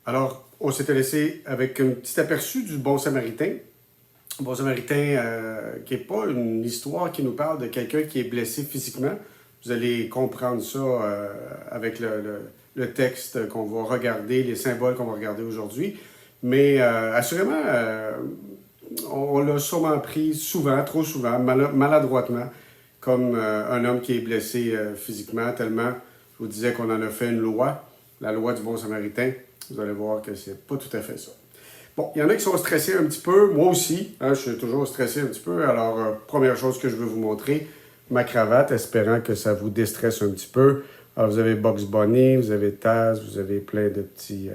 Alors, on s'était laissé avec un petit aperçu du Bon Samaritain. Le Bon Samaritain, qui n'est pas une histoire qui nous parle de quelqu'un qui est blessé physiquement. Vous allez comprendre ça avec le texte qu'on va regarder, les symboles qu'on va regarder aujourd'hui. Mais assurément, on l'a sûrement pris souvent, trop souvent, maladroitement, comme un homme qui est blessé physiquement, tellement, je vous disais qu'on en a fait une loi, la loi du Bon Samaritain. Vous allez voir que c'est pas tout à fait ça. Bon, il y en a qui sont stressés un petit peu, moi aussi, hein, je suis toujours stressé un petit peu. Alors, première chose que je veux vous montrer, ma cravate, espérant que ça vous déstresse un petit peu. Alors, vous avez Bugs Bunny, vous avez Taz, vous avez plein de petits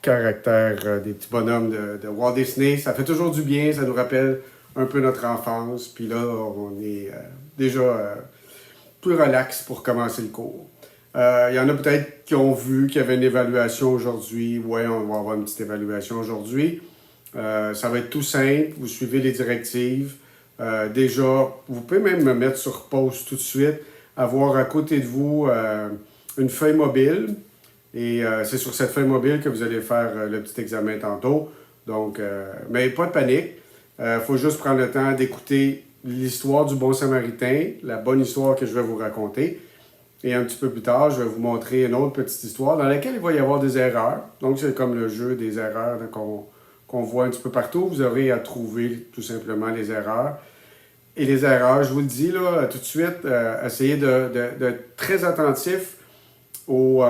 caractères, des petits bonhommes de Walt Disney. Ça fait toujours du bien, ça nous rappelle un peu notre enfance. Puis là, on est déjà plus relax pour commencer le cours. Il y en a peut-être qui ont vu qu'il y avait une évaluation aujourd'hui. Oui, on va avoir une petite évaluation aujourd'hui. Ça va être tout simple. Vous suivez les directives. Déjà, vous pouvez même me mettre sur pause tout de suite, avoir à côté de vous une feuille mobile. Et c'est sur cette feuille mobile que vous allez faire le petit examen tantôt. Donc, mais pas de panique. Il faut juste prendre le temps d'écouter l'histoire du Bon Samaritain, la bonne histoire que je vais vous raconter. Et un petit peu plus tard, je vais vous montrer une autre petite histoire dans laquelle il va y avoir des erreurs. Donc, c'est comme le jeu des erreurs qu'on voit un petit peu partout. Vous aurez à trouver tout simplement les erreurs. Et les erreurs, je vous le dis là, tout de suite, essayez d'être très attentif aux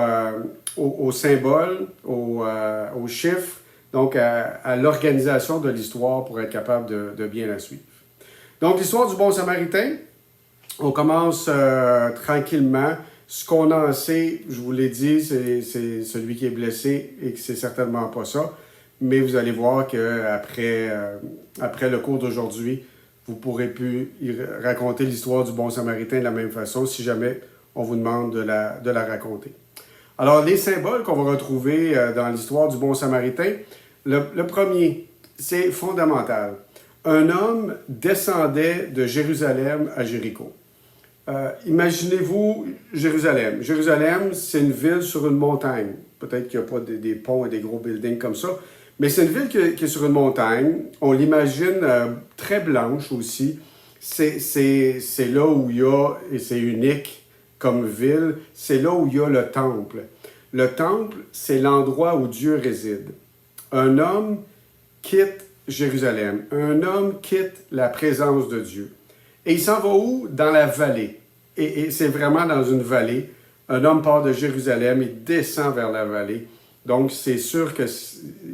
symboles, aux chiffres, donc à l'organisation de l'histoire pour être capable de bien la suivre. Donc, l'histoire du Bon Samaritain. On commence tranquillement. Ce qu'on en sait, je vous l'ai dit, c'est celui qui est blessé et que c'est certainement pas ça. Mais vous allez voir qu'après après le cours d'aujourd'hui, vous pourrez plus raconter l'histoire du Bon Samaritain de la même façon si jamais on vous demande de la raconter. Alors, les symboles qu'on va retrouver dans l'histoire du Bon Samaritain, le premier, c'est fondamental. Un homme descendait de Jérusalem à Jéricho. Imaginez-vous Jérusalem. Jérusalem, c'est une ville sur une montagne. Peut-être qu'il n'y a pas des ponts et des gros buildings comme ça, mais c'est une ville qui est sur une montagne. On l'imagine très blanche aussi. C'est là où il y a, et c'est unique comme ville, c'est là où il y a le temple. Le temple, c'est l'endroit où Dieu réside. Un homme quitte Jérusalem. Un homme quitte la présence de Dieu. Et il s'en va où? Dans la vallée. Et c'est vraiment dans une vallée. Un homme part de Jérusalem, il descend vers la vallée. Donc, c'est sûr que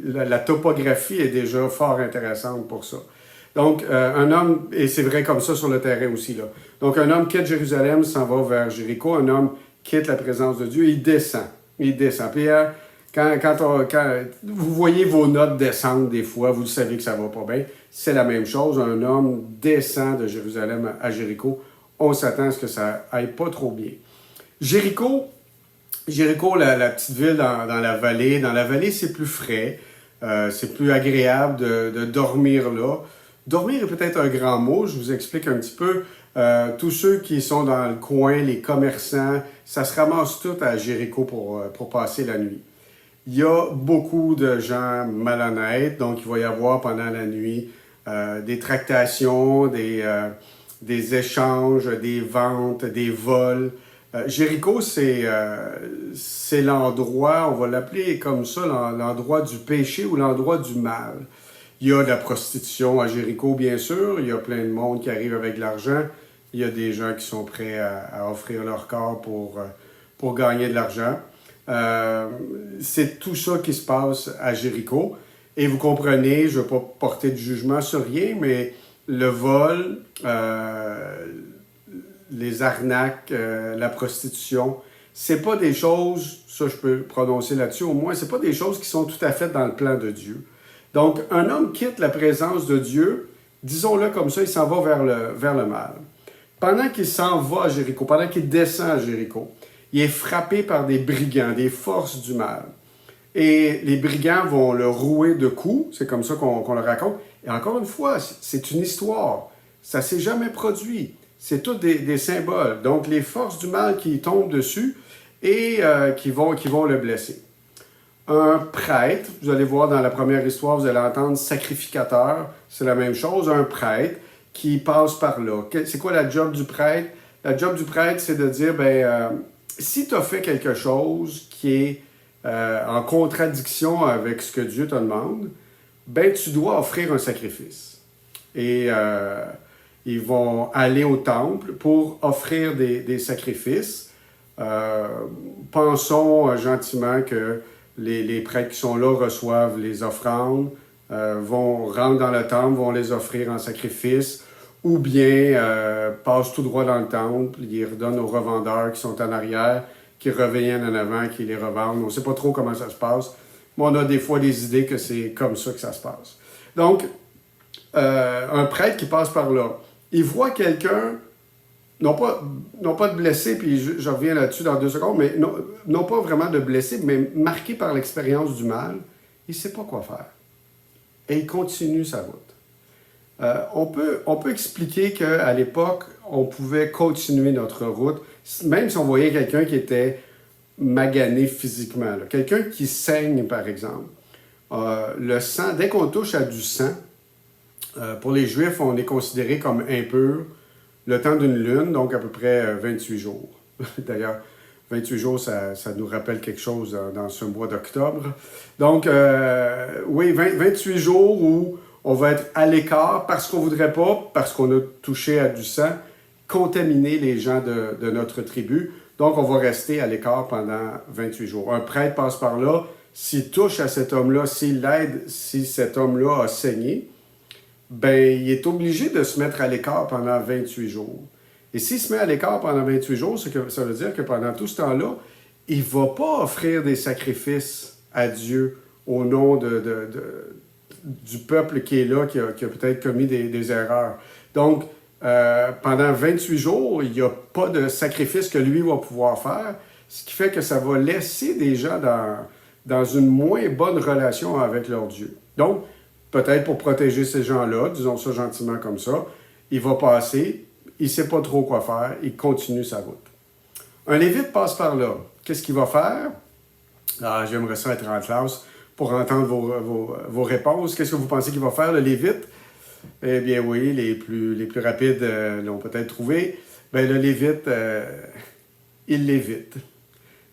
la topographie est déjà fort intéressante pour ça. Donc, un homme, et c'est vrai comme ça sur le terrain aussi, là. Donc, un homme quitte Jérusalem, s'en va vers Jéricho. Un homme quitte la présence de Dieu, il descend. Il descend. Puis, quand vous voyez vos notes descendre des fois, vous savez que ça va pas bien. C'est la même chose. Un homme descend de Jérusalem à Jéricho. On s'attend à ce que ça aille pas trop bien. Jéricho, la petite ville dans la vallée. Dans la vallée, c'est plus frais. C'est plus agréable de dormir là. Dormir est peut-être un grand mot. Je vous explique un petit peu. Tous ceux qui sont dans le coin, les commerçants, ça se ramasse tout à Jéricho pour passer la nuit. Il y a beaucoup de gens malhonnêtes, donc il va y avoir pendant la nuit des tractations, des échanges, des ventes, des vols. Jéricho, c'est l'endroit, on va l'appeler comme ça, l'endroit du péché ou l'endroit du mal. Il y a de la prostitution à Jéricho, bien sûr. Il y a plein de monde qui arrive avec de l'argent. Il y a des gens qui sont prêts à offrir leur corps pour gagner de l'argent. C'est tout ça qui se passe à Jéricho. Et vous comprenez, je ne vais pas porter de jugement sur rien, mais le vol, les arnaques, la prostitution, c'est pas des choses, ça je peux prononcer là-dessus au moins, c'est pas des choses qui sont tout à fait dans le plan de Dieu. Donc, un homme quitte la présence de Dieu, disons-le comme ça, il s'en va vers le mal. Pendant qu'il s'en va à Jéricho, pendant qu'il descend à Jéricho, il est frappé par des brigands, des forces du mal. Et les brigands vont le rouer de coups, c'est comme ça qu'on le raconte. Et encore une fois, c'est une histoire. Ça ne s'est jamais produit. C'est tous des symboles. Donc, les forces du mal qui tombent dessus et qui vont le blesser. un prêtre, vous allez voir dans la première histoire, vous allez entendre sacrificateur, c'est la même chose, un prêtre qui passe par là. C'est quoi la job du prêtre? La job du prêtre, c'est de dire, si tu as fait quelque chose qui est en contradiction avec ce que Dieu te demande, tu dois offrir un sacrifice. Et ils vont aller au temple pour offrir des sacrifices. Pensons gentiment que les prêtres qui sont là reçoivent les offrandes, vont rentrer dans le temple, vont les offrir en sacrifice, ou bien passent tout droit dans le temple, ils redonnent aux revendeurs qui sont en arrière, qui reviennent en avant, qui les revendent. On ne sait pas trop comment ça se passe, mais on a des fois des idées que c'est comme ça que ça se passe. Donc, un prêtre qui passe par là, il voit quelqu'un, non pas de blessé, puis je reviens là-dessus dans 2 secondes, mais non pas vraiment de blessé, mais marqué par l'expérience du mal, il ne sait pas quoi faire. Et il continue sa route. On peut expliquer qu'à l'époque, on pouvait continuer notre route, même si on voyait quelqu'un qui était magané physiquement. Quelqu'un qui saigne, par exemple. Le sang, dès qu'on touche à du sang, pour les Juifs, on est considéré comme impur le temps d'une lune, donc à peu près 28 jours. D'ailleurs, 28 jours, ça nous rappelle quelque chose dans ce mois d'octobre. Donc, oui, 28 jours où on va être à l'écart parce qu'on ne voudrait pas, parce qu'on a touché à du sang, contaminer les gens de notre tribu. Donc, on va rester à l'écart pendant 28 jours. Un prêtre passe par là, s'il touche à cet homme-là, s'il l'aide, si cet homme-là a saigné, il est obligé de se mettre à l'écart pendant 28 jours. Et s'il se met à l'écart pendant 28 jours, ça veut dire que pendant tout ce temps-là, il ne va pas offrir des sacrifices à Dieu au nom du peuple qui est là, qui a peut-être commis des erreurs. Donc, pendant 28 jours, il n'y a pas de sacrifice que lui va pouvoir faire, ce qui fait que ça va laisser des gens dans une moins bonne relation avec leur Dieu. Donc, peut-être pour protéger ces gens-là, disons ça gentiment comme ça, il va passer, il ne sait pas trop quoi faire, il continue sa route. Un Lévite passe par là. Qu'est-ce qu'il va faire? J'aimerais ça être en classe pour entendre vos réponses. Qu'est-ce que vous pensez qu'il va faire, le Lévite? Eh bien oui, les plus rapides l'ont peut-être trouvé. Le Lévite, il l'évite.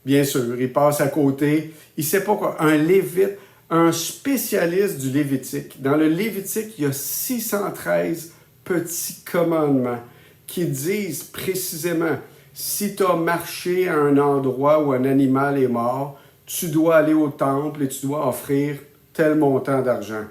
Bien sûr, il passe à côté. Il ne sait pas quoi. Un Lévite, un spécialiste du Lévitique. Dans le Lévitique, il y a 613 petits commandements qui disent précisément, si tu as marché à un endroit où un animal est mort, tu dois aller au temple et tu dois offrir tel montant d'argent.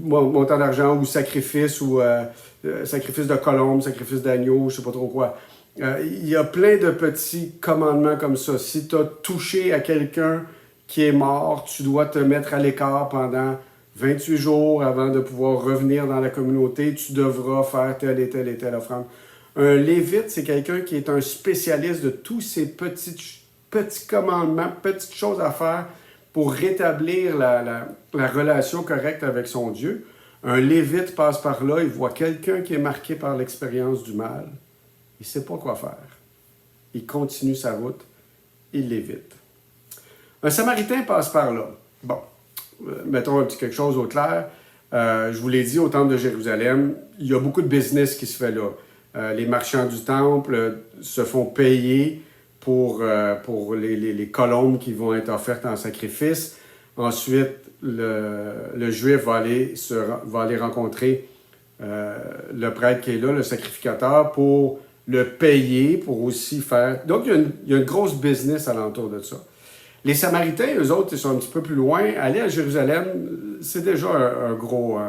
Montant d'argent ou sacrifice de colombe, sacrifice d'agneau, je ne sais pas trop quoi. Il y a plein de petits commandements comme ça. Si tu as touché à quelqu'un qui est mort, tu dois te mettre à l'écart pendant 28 jours avant de pouvoir revenir dans la communauté. Tu devras faire telle et telle et telle offrande. Un Lévite, c'est quelqu'un qui est un spécialiste de tous ces petits commandements, petites choses à faire pour rétablir la relation correcte avec son Dieu. Un Lévite passe par là, il voit quelqu'un qui est marqué par l'expérience du mal. Il ne sait pas quoi faire. Il continue sa route, il l'évite. Un Samaritain passe par là. Bon, mettons un petit quelque chose au clair. Je vous l'ai dit, au temple de Jérusalem, il y a beaucoup de business qui se fait là. Les marchands du temple se font payer pour les colombes qui vont être offertes en sacrifice. Ensuite, le Juif va aller rencontrer le prêtre qui est là, le sacrificateur, pour le payer, pour aussi faire... Donc, il y a une grosse business alentour de ça. Les Samaritains, eux autres, ils sont un petit peu plus loin. Aller à Jérusalem, c'est déjà un gros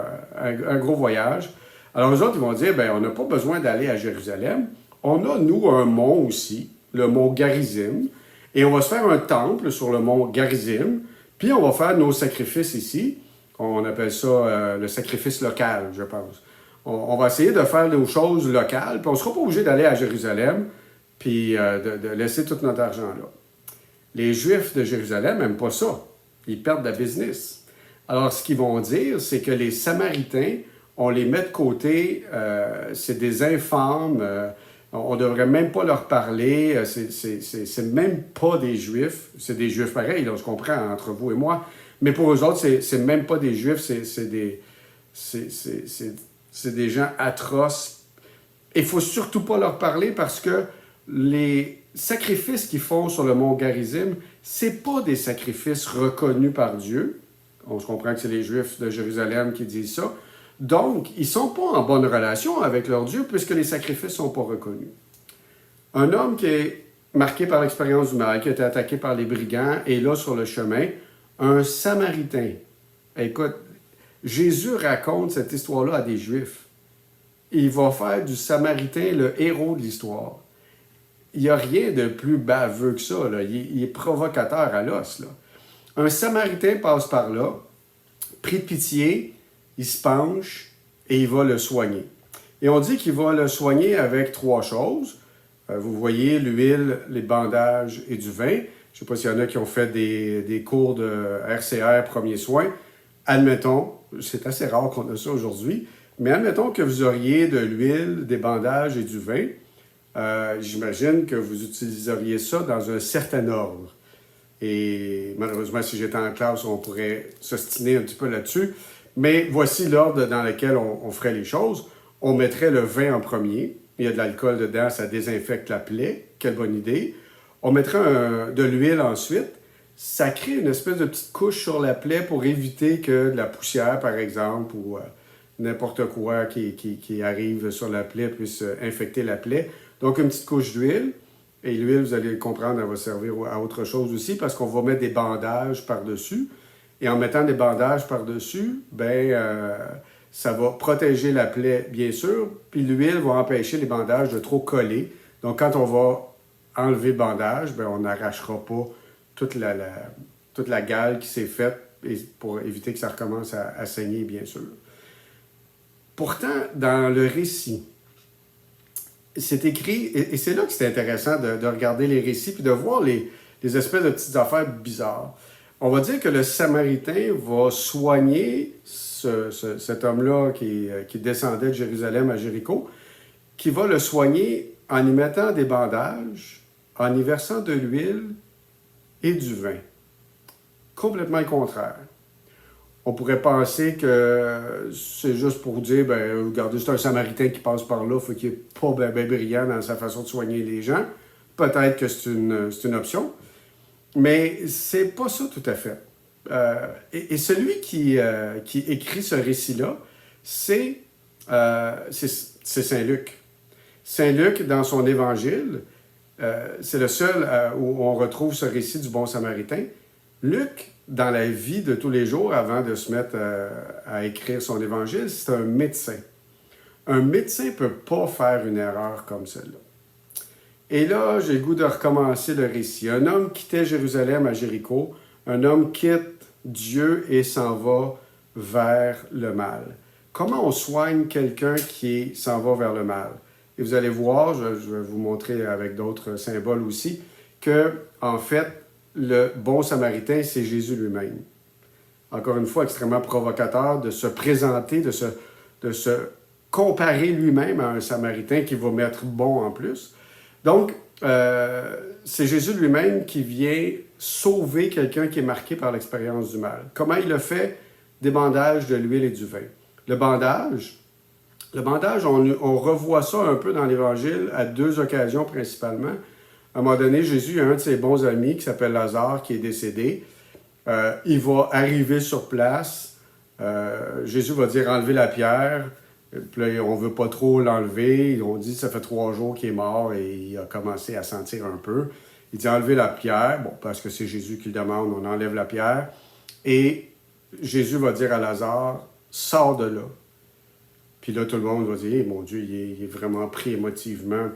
voyage. Alors, eux autres, ils vont dire, on n'a pas besoin d'aller à Jérusalem. On a, nous, un mont aussi, le mont Garizim, et on va se faire un temple sur le mont Garizim, puis on va faire nos sacrifices ici. On appelle ça le sacrifice local, je pense. On va essayer de faire nos choses locales, puis on ne sera pas obligé d'aller à Jérusalem, puis de laisser tout notre argent là. Les Juifs de Jérusalem n'aiment pas ça. Ils perdent de la business. Alors, ce qu'ils vont dire, c'est que les Samaritains, on les met de côté, c'est des infâmes, On ne devrait même pas leur parler. C'est même pas des Juifs. C'est des Juifs pareils, là, je comprends, entre vous et moi. Mais pour eux autres, c'est même pas des Juifs, c'est des gens atroces. Il ne faut surtout pas leur parler parce que les sacrifices qu'ils font sur le mont Garizim, c'est pas des sacrifices reconnus par Dieu. On se comprend que c'est les Juifs de Jérusalem qui disent ça. Donc, ils ne sont pas en bonne relation avec leur Dieu puisque les sacrifices ne sont pas reconnus. Un homme qui est marqué par l'expérience du mal, qui a été attaqué par les brigands, est là sur le chemin, un Samaritain. Écoute, Jésus raconte cette histoire-là à des Juifs. Il va faire du Samaritain le héros de l'histoire. Il n'y a rien de plus baveux que ça, là. Il est provocateur à l'os, là. Un Samaritain passe par là, pris de pitié, il se penche et il va le soigner. Et on dit qu'il va le soigner avec 3 choses. Vous voyez l'huile, les bandages et du vin. Je ne sais pas s'il y en a qui ont fait des cours de RCR, premiers soins. Admettons, c'est assez rare qu'on a ça aujourd'hui, mais admettons que vous auriez de l'huile, des bandages et du vin. J'imagine que vous utiliseriez ça dans un certain ordre. Et malheureusement, si j'étais en classe, on pourrait s'ostiner un petit peu là-dessus. Mais voici l'ordre dans lequel on ferait les choses. On mettrait le vin en premier. Il y a de l'alcool dedans, ça désinfecte la plaie. Quelle bonne idée. On mettrait de l'huile ensuite. Ça crée une espèce de petite couche sur la plaie pour éviter que de la poussière, par exemple, ou n'importe quoi qui arrive sur la plaie puisse infecter la plaie. Donc, une petite couche d'huile. Et l'huile, vous allez le comprendre, elle va servir à autre chose aussi parce qu'on va mettre des bandages par-dessus. Et en mettant des bandages par-dessus, ça va protéger la plaie, bien sûr, puis l'huile va empêcher les bandages de trop coller. Donc, quand on va enlever le bandage, on n'arrachera pas toute la gale qui s'est faite pour éviter que ça recommence à saigner, bien sûr. Pourtant, dans le récit, c'est écrit, et c'est là que c'est intéressant de regarder les récits puis de voir les espèces de petites affaires bizarres. On va dire que le Samaritain va soigner cet homme-là qui descendait de Jérusalem à Jéricho, qui va le soigner en y mettant des bandages, en y versant de l'huile et du vin. Complètement le contraire. On pourrait penser que c'est juste pour dire, regardez, c'est un Samaritain qui passe par là, il faut qu'il n'est pas bien brillant dans sa façon de soigner les gens. Peut-être que c'est une option, mais c'est pas ça tout à fait. Et celui qui écrit ce récit-là, c'est Saint Luc. Saint Luc, dans son évangile, c'est le seul où on retrouve ce récit du bon Samaritain. Luc, dans la vie de tous les jours, avant de se mettre à écrire son évangile, c'est un médecin. Un médecin ne peut pas faire une erreur comme celle-là. Et là, j'ai le goût de recommencer le récit. Un homme quittait Jérusalem à Jéricho. Un homme quitte Dieu et s'en va vers le mal. Comment on soigne quelqu'un qui s'en va vers le mal? Et vous allez voir, je vais vous montrer avec d'autres symboles aussi, que, en fait, le bon Samaritain, c'est Jésus lui-même. Encore une fois, extrêmement provocateur de se présenter, de se comparer lui-même à un Samaritain qui va mettre bon en plus. Donc, c'est Jésus lui-même qui vient sauver quelqu'un qui est marqué par l'expérience du mal. Comment il le fait? Des bandages, de l'huile et du vin. Le bandage, on revoit ça un peu dans l'Évangile à 2 occasions principalement. À un moment donné, Jésus a un de ses bons amis qui s'appelle Lazare, qui est décédé. Il va arriver sur place. Jésus va dire « enlevez la pierre ». Puis là, on ne veut pas trop l'enlever. On dit que ça fait 3 jours qu'il est mort et il a commencé à sentir un peu. Il dit « enlevez la pierre ». Bon, parce que c'est Jésus qui le demande, on enlève la pierre. Et Jésus va dire à Lazare « sors de là ». Puis là, tout le monde va dire, mon Dieu, il est vraiment pris émotivement.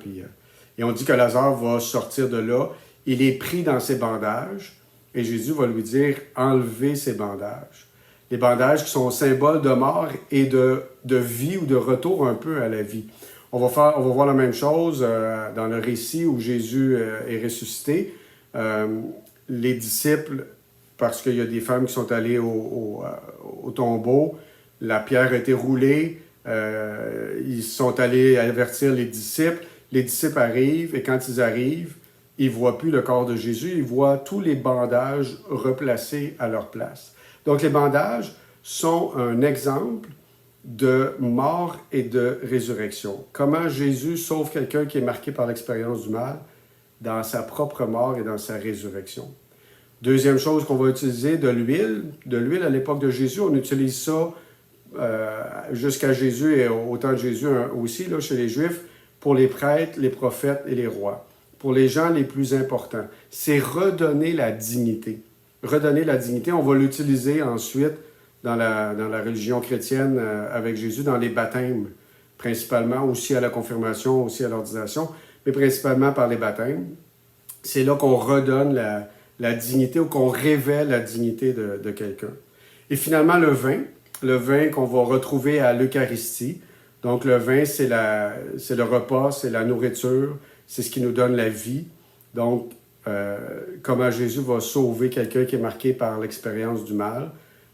Et on dit que Lazare va sortir de là. Il est pris dans ses bandages. Et Jésus va lui dire, enlevez ses bandages. Les bandages qui sont symboles de mort et de vie ou de retour un peu à la vie. On va voir la même chose dans le récit où Jésus est ressuscité. Les disciples, parce qu'il y a des femmes qui sont allées au tombeau, la pierre a été roulée. Ils sont allés avertir les disciples. les disciples arrivent et quand ils arrivent, ils ne voient plus le corps de Jésus, ils voient tous les bandages replacés à leur place. Donc les bandages sont un exemple de mort et de résurrection. Comment Jésus sauve quelqu'un qui est marqué par l'expérience du mal dans sa propre mort et dans sa résurrection. Deuxième chose qu'on va utiliser, de l'huile. De l'huile, à l'époque de Jésus, on utilise ça jusqu'à Jésus et au temps de Jésus aussi, là, chez les Juifs, pour les prêtres, les prophètes et les rois. Pour les gens les plus importants. C'est redonner la dignité. Redonner la dignité, on va l'utiliser ensuite dans la religion chrétienne avec Jésus, dans les baptêmes, principalement, aussi à la confirmation, aussi à l'ordination, mais principalement par les baptêmes. C'est là qu'on redonne la dignité ou qu'on révèle la dignité de quelqu'un. Et finalement, le vin qu'on va retrouver à l'Eucharistie. Donc, le vin, c'est le repas, c'est la nourriture, c'est ce qui nous donne la vie. Donc, comment Jésus va sauver quelqu'un qui est marqué par l'expérience du mal,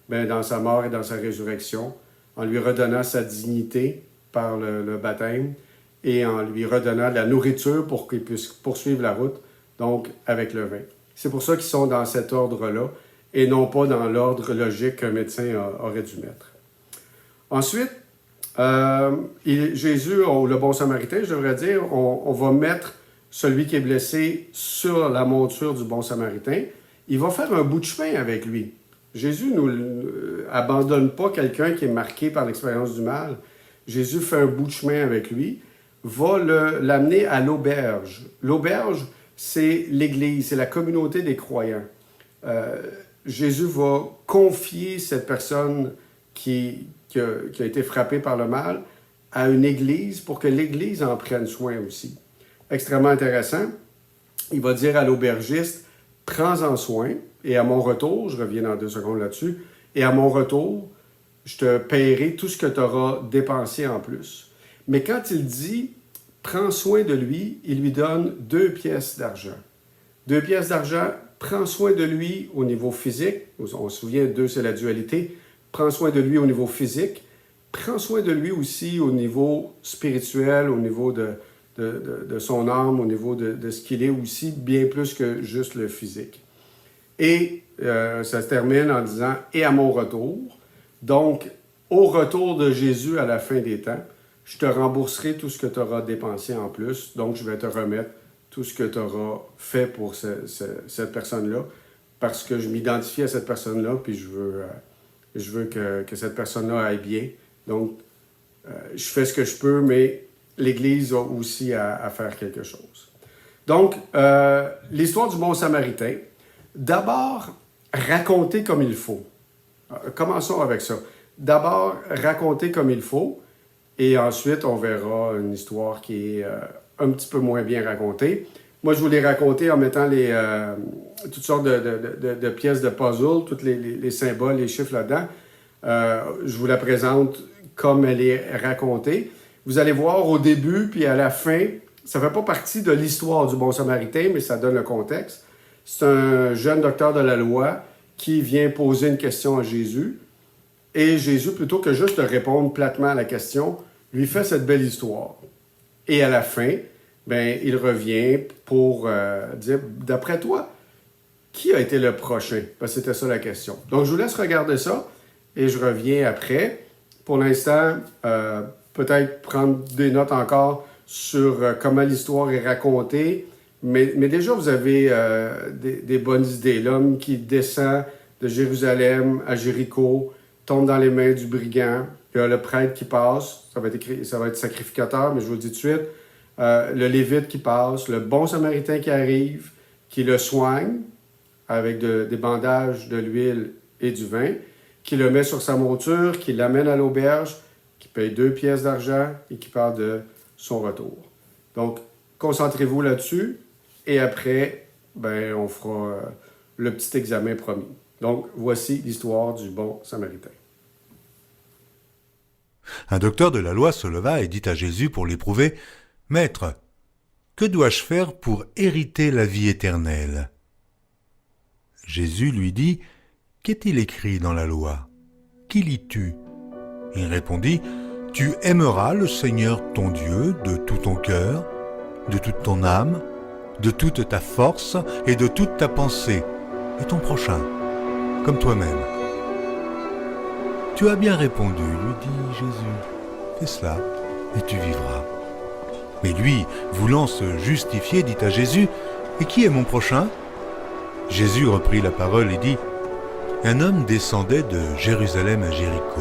bien, dans sa mort et dans sa résurrection, en lui redonnant sa dignité par le baptême et en lui redonnant de la nourriture pour qu'il puisse poursuivre la route, donc avec le vin. C'est pour ça qu'ils sont dans cet ordre-là et non pas dans l'ordre logique qu'un médecin aurait dû mettre. Ensuite, Jésus, le bon samaritain, je devrais dire, on va mettre celui qui est blessé sur la monture du bon samaritain. Il va faire un bout de chemin avec lui. Jésus ne abandonne pas quelqu'un qui est marqué par l'expérience du mal. Jésus fait un bout de chemin avec lui, va l'amener à l'auberge. L'auberge, c'est l'Église, c'est la communauté des croyants. Jésus va confier cette personne qui a été frappée par le mal à une Église pour que l'Église en prenne soin aussi. Extrêmement intéressant. Il va dire à l'aubergiste, « Prends-en soin, et à mon retour, je reviens dans 2 secondes là-dessus, et à mon retour, je te paierai tout ce que tu auras dépensé en plus. » Mais quand il dit « Prends soin de lui », il lui donne 2 pièces d'argent. 2 pièces d'argent, prends soin de lui au niveau physique. On se souvient, 2, c'est la dualité. Prends soin de lui au niveau physique. Prends soin de lui aussi au niveau spirituel, au niveau de son âme, au niveau de ce qu'il est aussi, bien plus que juste le physique. Et ça se termine en disant « Et à mon retour ». Donc, au retour de Jésus à la fin des temps, je te rembourserai tout ce que tu auras dépensé en plus. Donc, je vais te remettre tout ce que tu auras fait pour cette personne-là, parce que je m'identifie à cette personne-là, puis je veux que cette personne-là aille bien. Donc, je fais ce que je peux, mais l'Église a aussi à faire quelque chose. Donc, l'histoire du bon samaritain, d'abord, raconter comme il faut. Commençons avec ça. D'abord, raconter comme il faut, et ensuite, on verra une histoire qui est un petit peu moins bien racontée. Moi, je vous l'ai raconté en mettant toutes sortes de pièces de puzzle, tous les symboles, les chiffres là-dedans. Je vous la présente comme elle est racontée. Vous allez voir au début, puis à la fin, ça ne fait pas partie de l'histoire du bon samaritain, mais ça donne le contexte. C'est un jeune docteur de la loi qui vient poser une question à Jésus. Et Jésus, plutôt que juste de répondre platement à la question, lui fait cette belle histoire. Et à la fin, ben, il revient pour dire, d'après toi, qui a été le prochain? Ben, c'était ça la question. Donc, je vous laisse regarder ça et je reviens après. Pour l'instant, peut-être prendre des notes encore sur comment l'histoire est racontée. Mais déjà, vous avez des bonnes idées. L'homme qui descend de Jérusalem à Jéricho, tombe dans les mains du brigand. Il y a le prêtre qui passe. Ça va être sacrificateur, mais je vous le dis tout de suite. Le Lévite qui passe, le bon samaritain qui arrive, qui le soigne avec des bandages, de l'huile et du vin, qui le met sur sa monture, qui l'amène à l'auberge, qui paye 2 pièces d'argent et qui part de son retour. Donc, concentrez-vous là-dessus et après, ben, on fera le petit examen promis. Donc, voici l'histoire du bon samaritain. Un docteur de la loi se leva et dit à Jésus pour l'éprouver, « Maître, que dois-je faire pour hériter la vie éternelle ?» Jésus lui dit, « Qu'est-il écrit dans la loi? Qui lis-tu » Il répondit, « Tu aimeras le Seigneur ton Dieu de tout ton cœur, de toute ton âme, de toute ta force et de toute ta pensée, et ton prochain, comme toi-même. Tu as bien répondu, lui dit Jésus. Fais cela, et tu vivras. Mais lui, voulant se justifier, dit à Jésus, « Et qui est mon prochain ?» Jésus reprit la parole et dit, « Un homme descendait de Jérusalem à Jéricho.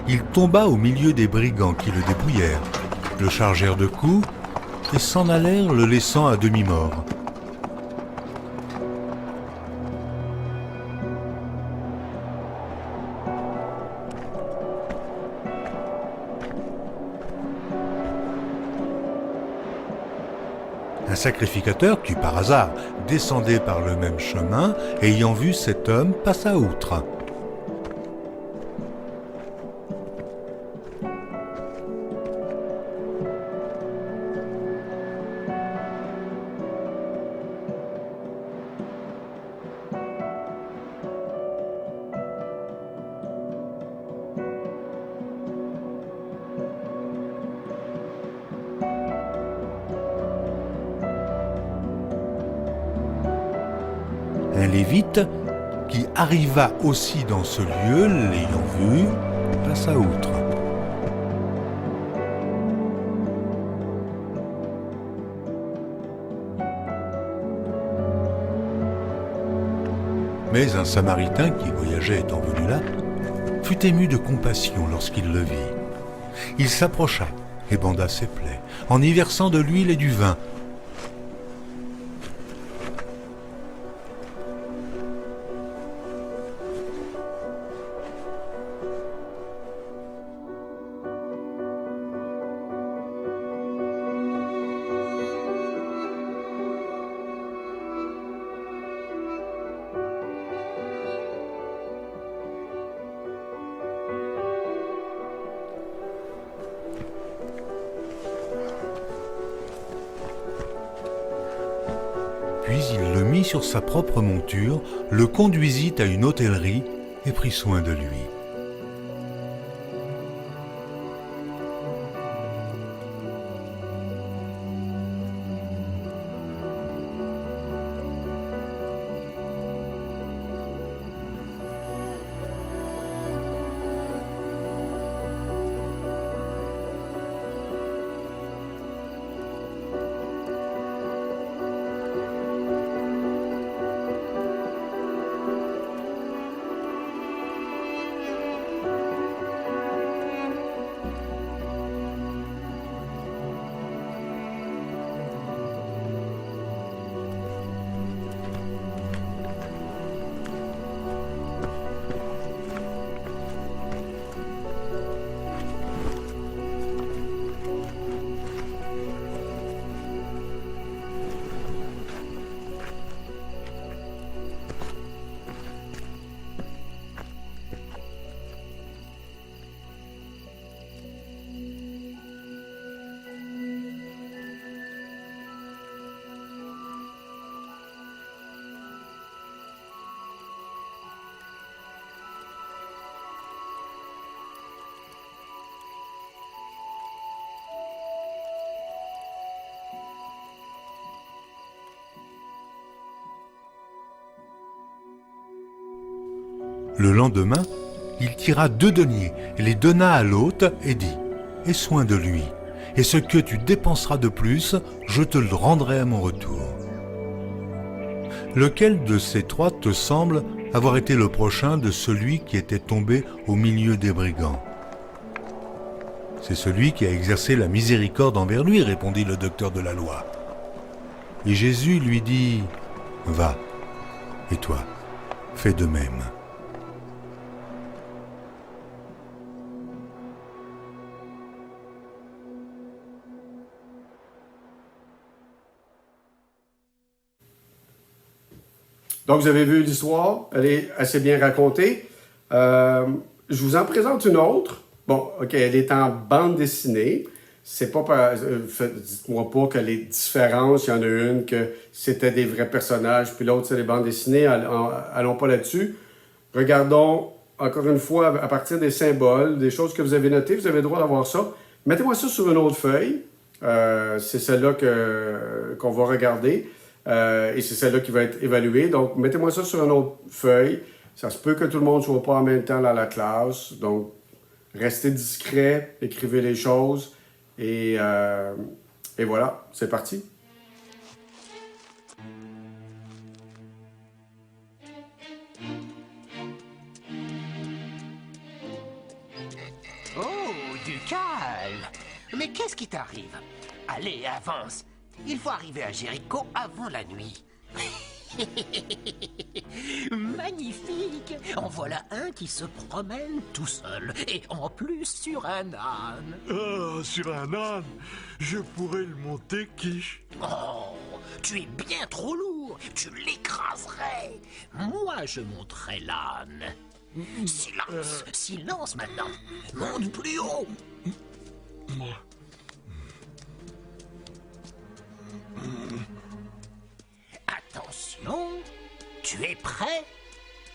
Il tomba au milieu des brigands qui le dépouillèrent, le chargèrent de coups et s'en allèrent le laissant à demi-mort. Un sacrificateur qui, par hasard, descendait par le même chemin, ayant vu cet homme, passa outre. Un lévite, qui arriva aussi dans ce lieu, l'ayant vu, passa outre. Mais un Samaritain qui voyageait étant venu là, fut ému de compassion lorsqu'il le vit. Il s'approcha et banda ses plaies, en y versant de l'huile et du vin. Puis il le mit sur sa propre monture, le conduisit à une hôtellerie et prit soin de lui. Le lendemain, il tira 2 deniers et les donna à l'hôte et dit « Aie soin de lui, et ce que tu dépenseras de plus, je te le rendrai à mon retour. » Lequel de ces 3 te semble avoir été le prochain de celui qui était tombé au milieu des brigands ? C'est celui qui a exercé la miséricorde envers lui, répondit le docteur de la loi. Et Jésus lui dit « Va, et toi, fais de même. » Donc, vous avez vu l'histoire, elle est assez bien racontée. Je vous en présente une autre. Bon, OK, elle est en bande dessinée. C'est pas dites-moi pas que les différences, il y en a une que c'était des vrais personnages, puis l'autre, c'est des bandes dessinées. Allons pas là-dessus. Regardons, encore une fois, à partir des symboles, des choses que vous avez notées, vous avez le droit d'avoir ça. Mettez-moi ça sur une autre feuille. C'est celle-là qu'on va regarder. Et c'est celle-là qui va être évaluée. Donc, mettez-moi ça sur une autre feuille. Ça se peut que tout le monde ne soit pas en même temps dans la classe. Donc, restez discret, écrivez les choses. Et voilà, c'est parti. Oh, du calme. Mais qu'est-ce qui t'arrive? Allez, avance. Il faut arriver à Jéricho avant la nuit. Magnifique. En voilà un qui se promène tout seul. Et en plus sur un âne. Ah, sur un âne, je pourrais le monter, Quiche. Oh, tu es bien trop lourd. Tu l'écraserais. Moi, je monterais l'âne. Silence, silence maintenant. Monte plus haut. Attention, tu es prêt?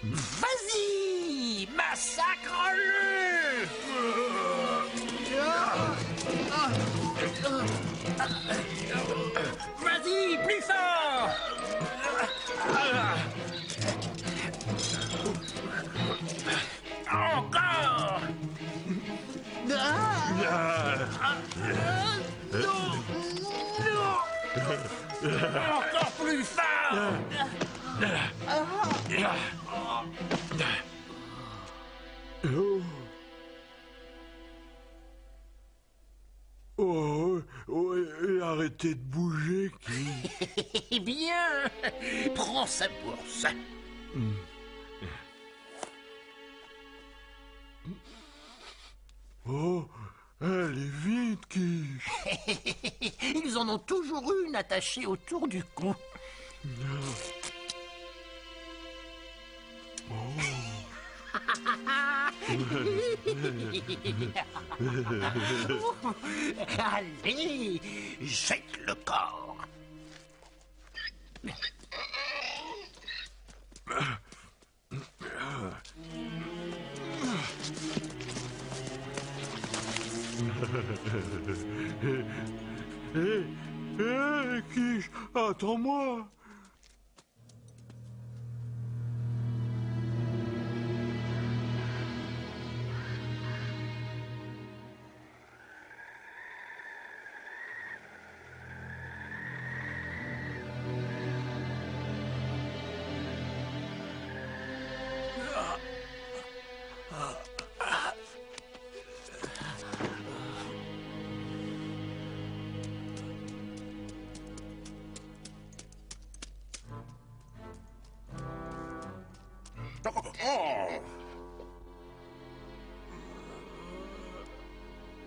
Vas-y, massacre-le! Vas-y, plus fort! Encore! Encore plus fort! Et arrêtez de bouger, Quiche. Eh bien, prends ça pour ça. Oh, elle est vide, Quiche. Ils en ont toujours une attachée autour du cou. Allez, jette le corps. Hé, Quiche, attends-moi.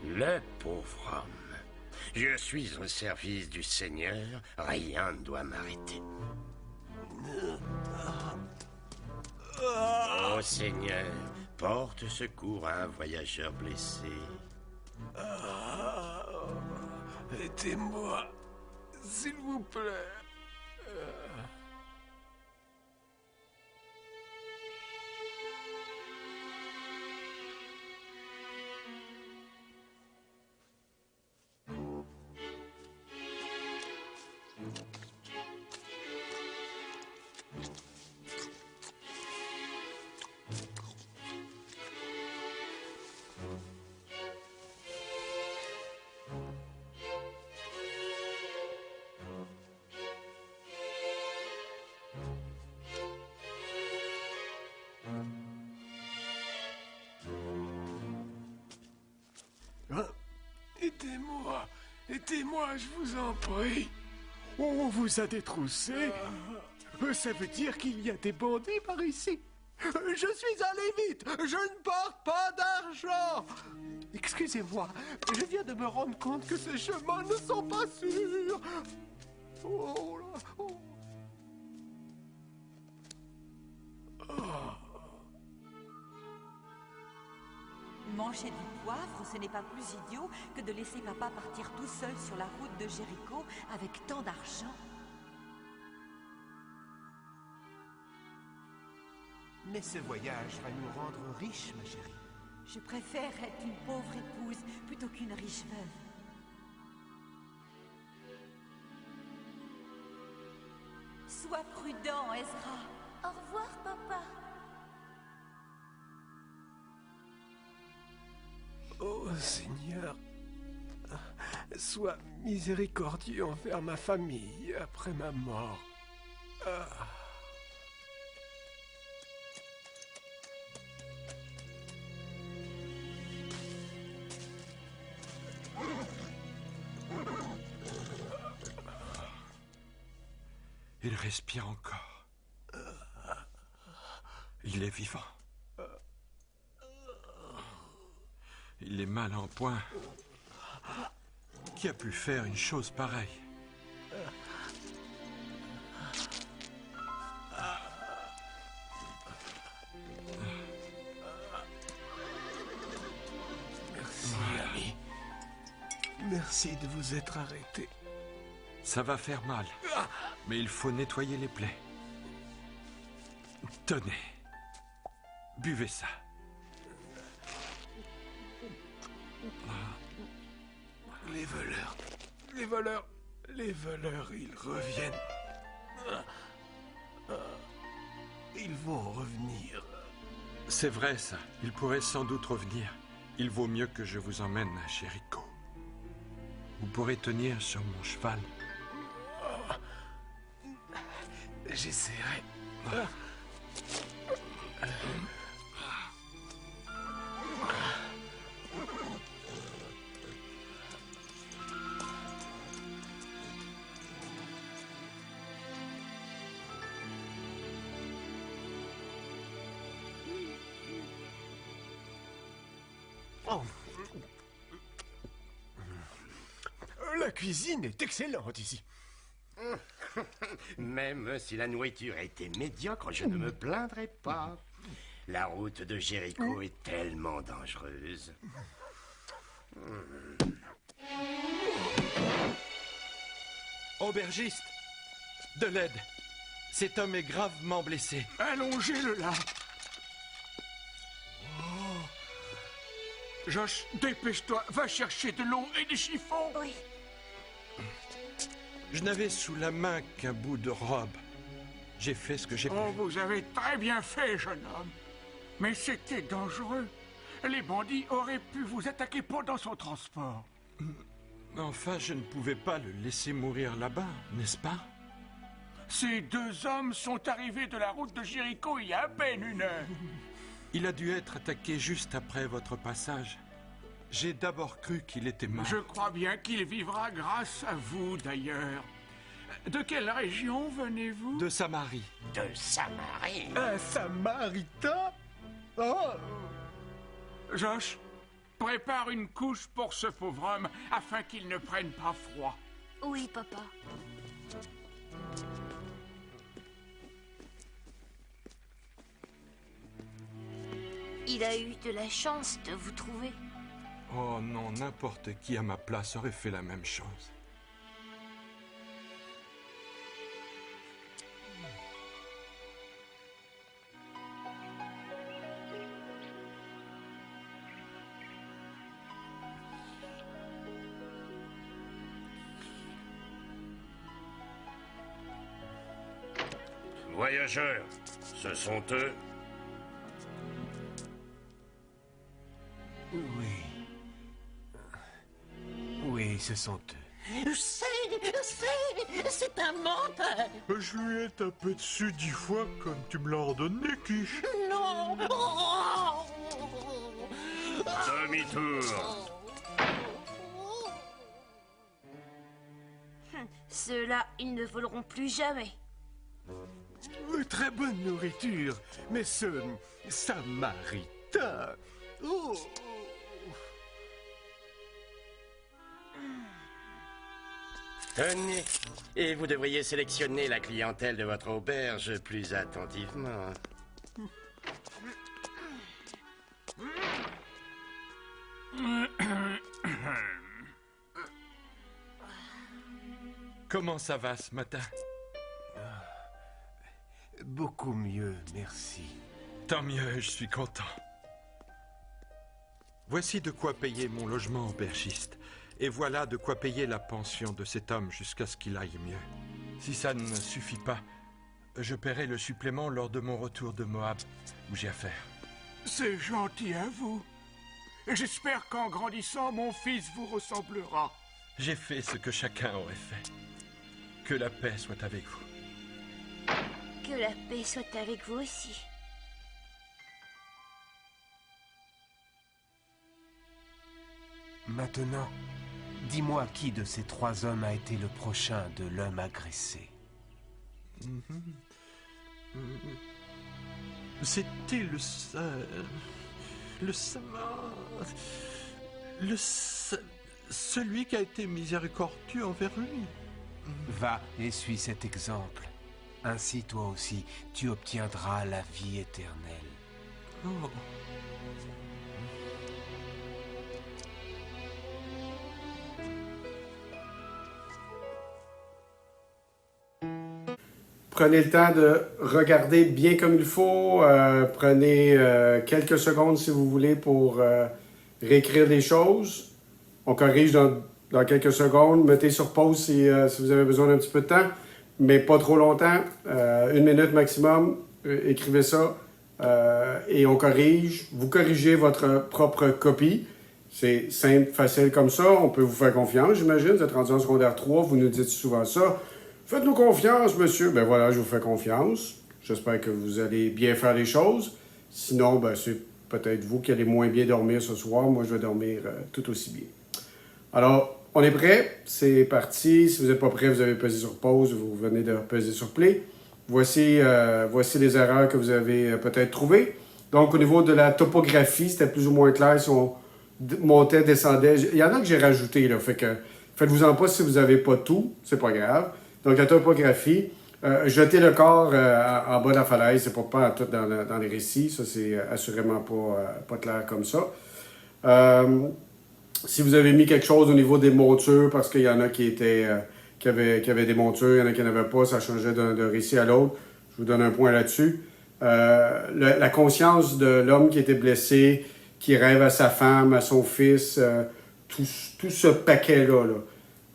Le pauvre homme. Je suis au service du Seigneur, rien ne doit m'arrêter. Oh Seigneur, porte secours à un voyageur blessé. Aidez-moi, s'il vous plaît. Aidez-moi, aidez-moi, je vous en prie. On vous a détroussé. Ça veut dire qu'il y a des bandits par ici. Je suis allé vite, je ne porte pas d'argent. Excusez-moi, je viens de me rendre compte que ces chemins ne sont pas sûrs. Oh là, oh. Manger du poivre, ce n'est pas plus idiot que de laisser papa partir tout seul sur la route de Jéricho avec tant d'argent. Mais ce voyage va nous rendre riches, ma chérie. Je préfère être une pauvre épouse plutôt qu'une riche veuve. Sois prudent, Ezra. Au revoir, papa. Oh Seigneur, sois miséricordieux envers ma famille après ma mort. Il respire encore. Il est vivant. Il est mal en point. Qui a pu faire une chose pareille? Merci, ami. Merci de vous être arrêté. Ça va faire mal, mais il faut nettoyer les plaies. Tenez, buvez ça. Les voleurs, les voleurs, les voleurs, ils reviennent. Ils vont revenir. C'est vrai ça, il pourrait sans doute revenir. Il vaut mieux que je vous emmène à Jéricho. Vous pourrez tenir sur mon cheval. J'essaierai. Oh. La cuisine est excellente ici. Même si la nourriture était médiocre, je ne me plaindrai pas. La route de Jéricho est tellement dangereuse. Aubergiste, de l'aide. Cet homme est gravement blessé. Allongez-le là. Josh, dépêche-toi, va chercher de l'eau et des chiffons. Oui. Je n'avais sous la main qu'un bout de robe. J'ai fait ce que j'ai pu. Oh, vous avez très bien fait, jeune homme. Mais c'était dangereux. Les bandits auraient pu vous attaquer pendant son transport. Enfin, je ne pouvais pas le laisser mourir là-bas, n'est-ce pas? Ces deux hommes sont arrivés de la route de Jéricho il y a à peine une heure. Il a dû être attaqué juste après votre passage. J'ai d'abord cru qu'il était mort. Je crois bien qu'il vivra grâce à vous, d'ailleurs. De quelle région venez-vous? De Samarie. De Samarie? Un Samaritain? Oh! Josh, prépare une couche pour ce pauvre homme afin qu'il ne prenne pas froid. Oui, papa. Il a eu de la chance de vous trouver. Oh non, n'importe qui à ma place aurait fait la même chose. Voyageurs, ce sont eux? Oui. Oui, ce sont eux. C'est un menteur. Je lui ai tapé dessus 10 fois comme tu me l'as ordonné, Quiche. Non. Oh. Demi-tour. Ceux-là, ils ne voleront plus jamais. Très bonne nourriture, mais ce Samaritain... Oh! Tenez, et vous devriez sélectionner la clientèle de votre auberge plus attentivement. Comment ça va ce matin? Beaucoup mieux, merci. Tant mieux, je suis content. Voici de quoi payer mon logement aubergiste. Et voilà de quoi payer la pension de cet homme jusqu'à ce qu'il aille mieux. Si ça ne suffit pas, je paierai le supplément lors de mon retour de Moab, où j'ai affaire. C'est gentil à vous. Et j'espère qu'en grandissant, mon fils vous ressemblera. J'ai fait ce que chacun aurait fait. Que la paix soit avec vous. Que la paix soit avec vous aussi. Maintenant, dis-moi qui de ces 3 hommes a été le prochain de l'homme agressé. C'était celui qui a été miséricordieux envers lui. Va et suis cet exemple. Ainsi, toi aussi, tu obtiendras la vie éternelle. Oh. Prenez le temps de regarder bien comme il faut. Prenez quelques secondes, si vous voulez, pour réécrire les choses. On corrige dans quelques secondes. Mettez sur pause si vous avez besoin d'un petit peu de temps, mais pas trop longtemps. 1 minute maximum. Écrivez ça et on corrige. Vous corrigez votre propre copie. C'est simple, facile comme ça. On peut vous faire confiance, j'imagine. Vous êtes rendu en secondaire 3, vous nous dites souvent ça. Faites-nous confiance, monsieur. Ben voilà, je vous fais confiance. J'espère que vous allez bien faire les choses. Sinon, ben, c'est peut-être vous qui allez moins bien dormir ce soir. Moi, je vais dormir tout aussi bien. Alors, on est prêt. C'est parti. Si vous n'êtes pas prêt, vous avez pesé sur pause. Vous venez de peser sur play. Voici les erreurs que vous avez peut-être trouvées. Donc, au niveau de la topographie, c'était plus ou moins clair si on montait, descendait. Il y en a que j'ai rajouté, là. Fait que faites-vous-en pas si vous n'avez pas tout. C'est pas grave. Donc, la topographie, jeter le corps en bas de la falaise, c'est pas tout dans les récits. Ça, c'est assurément pas clair comme ça. Si vous avez mis quelque chose au niveau des montures, parce qu'il y en a qui avaient des montures, il y en a qui n'en avaient pas, ça changeait d'un récit à l'autre. Je vous donne un point là-dessus. La conscience de l'homme qui était blessé, qui rêve à sa femme, à son fils, tout ce paquet-là,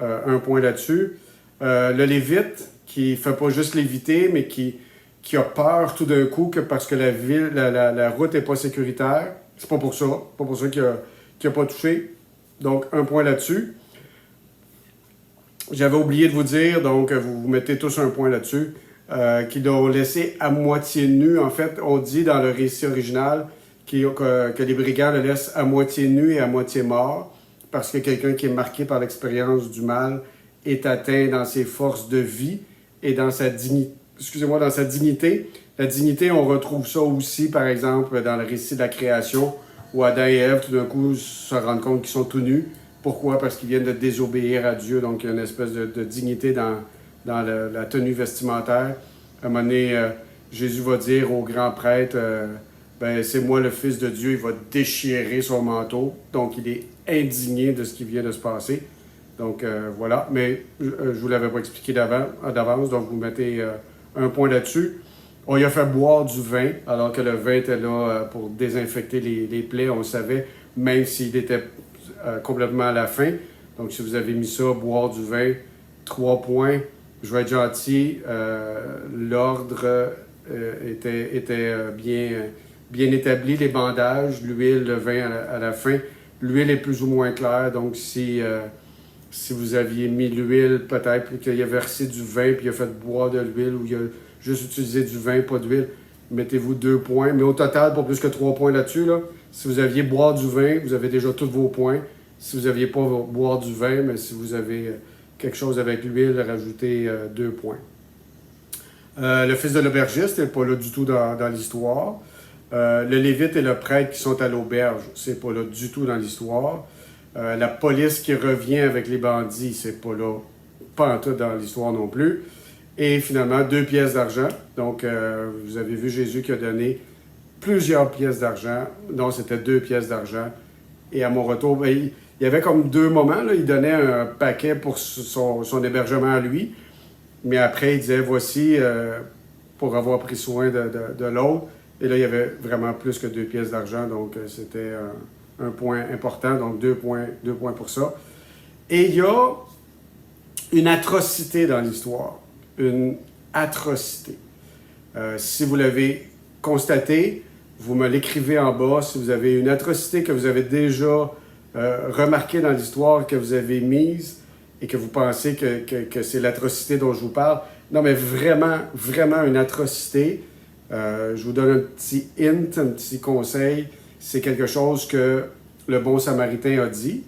un point là-dessus. Le Lévite, qui ne fait pas juste léviter, mais qui a peur tout d'un coup que parce que la route n'est pas sécuritaire. C'est pas pour ça qu'il n'a pas touché. Donc, un point là-dessus. J'avais oublié de vous dire, donc vous mettez tous un point là-dessus, qu'ils l'ont laissé à moitié nu. En fait, on dit dans le récit original que les brigands le laissent à moitié nu et à moitié mort, parce que quelqu'un qui est marqué par l'expérience du mal est atteint dans ses forces de vie et dans sa dignité. Dans sa dignité. La dignité, on retrouve ça aussi, par exemple, dans le récit de la création, où Adam et Ève, tout d'un coup, se rendent compte qu'ils sont tout nus. Pourquoi? Parce qu'ils viennent de désobéir à Dieu. Donc, il y a une espèce de dignité dans la tenue vestimentaire. À un moment donné, Jésus va dire au grand prêtre, c'est moi le Fils de Dieu. Il va déchirer son manteau. Donc, il est indigné de ce qui vient de se passer. Donc, voilà. Mais je ne vous l'avais pas expliqué d'avance, donc vous mettez un point là-dessus. On lui a fait boire du vin, alors que le vin était là pour désinfecter les plaies, on le savait, même s'il était complètement à la fin. Donc, si vous avez mis ça, boire du vin, 3 points. Je vais être gentil. L'ordre était bien établi, les bandages, l'huile, le vin à la fin. L'huile est plus ou moins claire, donc si vous aviez mis l'huile, peut-être qu'il a versé du vin, puis il a fait boire de l'huile, ou il a juste utilisé du vin, pas d'huile, mettez-vous 2 points. Mais au total, pas plus que 3 points là-dessus. Là. Si vous aviez boire du vin, vous avez déjà tous vos points. Si vous n'aviez pas boire du vin, mais si vous avez quelque chose avec l'huile, rajoutez 2 points. Le fils de l'aubergiste n'est pas là du tout dans l'histoire. Le Lévite et le prêtre qui sont à l'auberge, c'est pas là du tout dans l'histoire. La police qui revient avec les bandits, c'est pas là, pas en tout dans l'histoire non plus. Et finalement, 2 pièces d'argent. Donc, vous avez vu Jésus qui a donné plusieurs pièces d'argent. Non, c'était 2 pièces d'argent. Et à mon retour, ben, il y avait comme 2 moments. Là. Il donnait un paquet pour son hébergement à lui. Mais après, il disait, voici, pour avoir pris soin de l'autre. Et là, il y avait vraiment plus que 2 pièces d'argent. Donc, c'était un point important. Donc, 2 points pour ça. Et il y a une atrocité dans l'histoire. Une atrocité. Si vous l'avez constaté, vous me l'écrivez en bas. Si vous avez une atrocité que vous avez déjà remarquée dans l'histoire, que vous avez mise et que vous pensez que c'est l'atrocité dont je vous parle. Non, mais vraiment, vraiment une atrocité. Je vous donne un petit hint, un petit conseil. C'est quelque chose que le bon Samaritain a dit.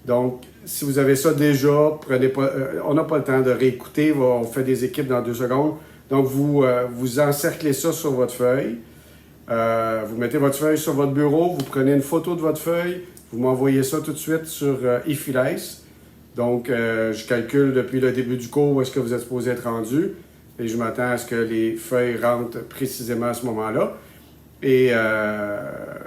Donc, si vous avez ça déjà, prenez pas, on n'a pas le temps de réécouter. On fait des équipes dans 2 secondes. Donc, vous encerclez ça sur votre feuille. Vous mettez votre feuille sur votre bureau. Vous prenez une photo de votre feuille. Vous m'envoyez ça tout de suite sur eFilice. Donc, je calcule depuis le début du cours où est-ce que vous êtes supposé être rendu. Et je m'attends à ce que les feuilles rentrent précisément à ce moment-là. Et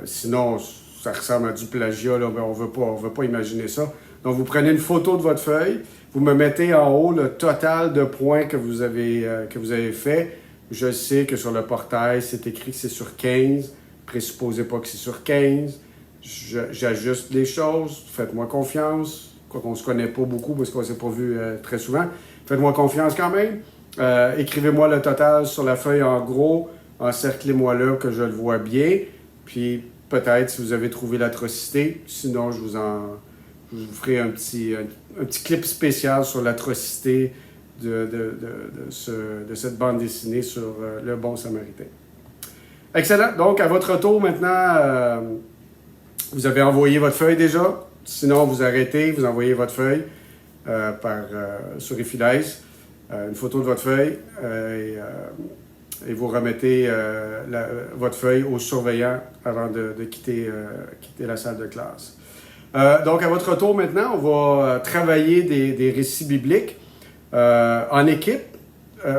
sinon, ça ressemble à du plagiat, là, mais on ne veut pas imaginer ça. Donc, vous prenez une photo de votre feuille, vous me mettez en haut le total de points que vous avez fait. Je sais que sur le portail, c'est écrit que c'est sur 15. Présupposez pas que c'est sur 15. J'ajuste les choses. Faites-moi confiance. Quoiqu'on ne se connaît pas beaucoup parce qu'on ne s'est pas vu très souvent. Faites-moi confiance quand même. Écrivez-moi le total sur la feuille en gros. Encerclez-moi là que je le vois bien. Puis peut-être si vous avez trouvé l'atrocité. Sinon, je vous ferai un petit clip spécial sur l'atrocité de cette bande dessinée sur le bon Samaritain. Excellent. Donc, à votre tour maintenant, vous avez envoyé votre feuille déjà. Sinon, vous arrêtez, vous envoyez votre feuille sur eFilice, une photo de votre feuille, et vous remettez votre feuille au surveillant avant de quitter la salle de classe. Donc, à votre tour maintenant, on va travailler des récits bibliques en équipe.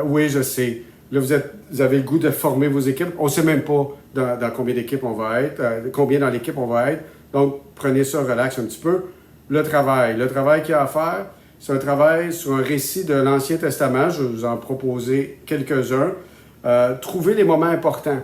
Oui, je sais. Là, vous avez le goût de former vos équipes. On ne sait même pas dans combien d'équipes on va être, combien dans l'équipe on va être. Donc, prenez ça relax un petit peu. Le travail qu'il y a à faire, c'est un travail sur un récit de l'Ancien Testament. Je vais vous en proposer quelques-uns. Trouvez les moments importants.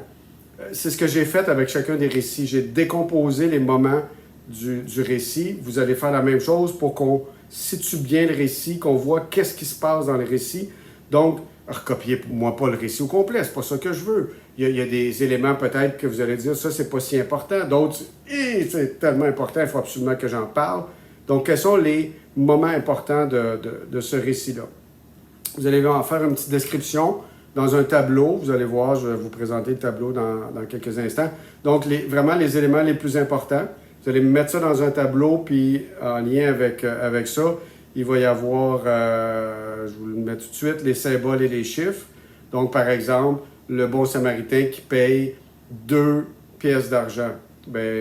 C'est ce que j'ai fait avec chacun des récits. J'ai décomposé les moments du récit. Vous allez faire la même chose pour qu'on situe bien le récit, qu'on voit qu'est-ce qui se passe dans le récit. Donc, recopiez-moi pas le récit au complet, c'est pas ça que je veux. Il y a des éléments peut-être que vous allez dire, ça c'est pas si important. D'autres, c'est tellement important, il faut absolument que j'en parle. Donc, quels sont les moments importants de ce récit-là? Vous allez en faire une petite description dans un tableau. Vous allez voir, je vais vous présenter le tableau dans quelques instants. Donc, vraiment les éléments les plus importants. Vous allez mettre ça dans un tableau, puis en lien avec ça, il va y avoir, je vous le mets tout de suite, les symboles et les chiffres. Donc, par exemple, le bon Samaritain qui paye 2 pièces d'argent. Bien,